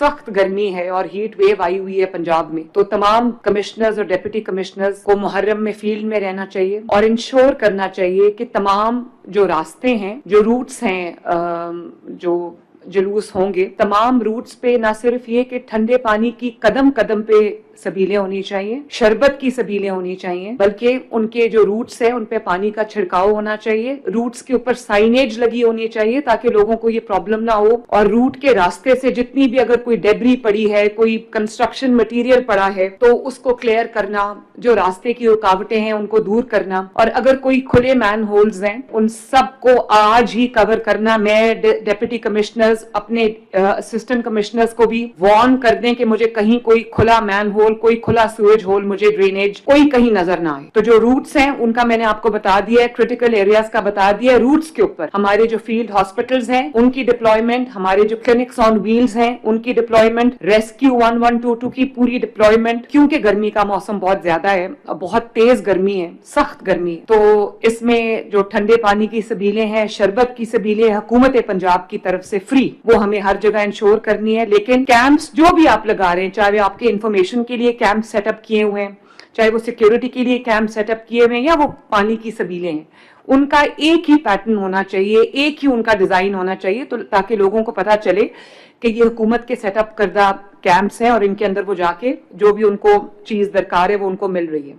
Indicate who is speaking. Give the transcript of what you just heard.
Speaker 1: सख्त गर्मी है और हीट वेव आई हुई है पंजाब में, तो तमाम कमिश्नर्स और डिप्टी कमिश्नर्स को मुहर्रम में फील्ड में रहना चाहिए और इंश्योर करना चाहिए कि तमाम जो रास्ते हैं, जो रूट्स हैं, जो जुलूस होंगे, तमाम रूट्स पे ना सिर्फ ये कि ठंडे पानी की कदम कदम पे सबीलें होनी चाहिए, शरबत की सबीलें होनी चाहिए, बल्कि उनके जो रूट्स हैं उन पे पानी का छिड़काव होना चाहिए, रूट्स के ऊपर साइनेज लगी होनी चाहिए ताकि लोगों को ये प्रॉब्लम ना हो, और रूट के रास्ते से जितनी भी अगर कोई डेब्री पड़ी है, कोई कंस्ट्रक्शन मटेरियल पड़ा है, तो उसको क्लियर करना, जो रास्ते की रुकावटें हैं उनको दूर करना, और अगर कोई खुले मैन होल्स हैं उन सबको आज ही कवर करना। मैं डिप्टी कमिश्नर्स अपने असिस्टेंट कमिश्नर्स को भी वार्न कर दें कि मुझे कहीं कोई खुला मैन होल, कोई खुला सूएज होल, मुझे ड्रेनेज कोई कहीं नजर ना आए। तो जो रूट्स हैं उनका मैंने आपको बता दिया है, क्रिटिकल एरियाज का बता दिया है। रूट्स के ऊपर हमारे जो फील्ड हॉस्पिटल्स हैं उनकी डिप्लॉयमेंट, हमारे जो क्लिनिक्स ऑन व्हील्स हैं उनकी डिप्लॉयमेंट, रेस्क्यू 1122 की पूरी डिप्लॉयमेंट, क्योंकि गर्मी का मौसम बहुत ज्यादा है, बहुत तेज गर्मी है, सख्त गर्मी है, तो इसमें जो ठंडे पानी की सबीलें हैं, शरबत की सबीलें हुकूमत पंजाब की तरफ से फ्री, वो हमें हर जगह इंश्योर करनी है। लेकिन कैंप्स जो भी आप लगा रहे हैं, चाहे आपके इंफॉर्मेशन के लिए कैंप सेटअप किए हुए हैं, चाहे वो सिक्योरिटी के लिए कैंप सेटअप किए हुए हैं, या वो पानी की सबीलें हैं, उनका एक ही पैटर्न होना चाहिए, एक ही उनका डिजाइन होना चाहिए, तो ताकि लोगों को पता चले कि ये हुकूमत के सेटअप करदा कैंप्स हैं और इनके अंदर वो जाके जो भी उनको चीज दरकार है वो उनको मिल रही है।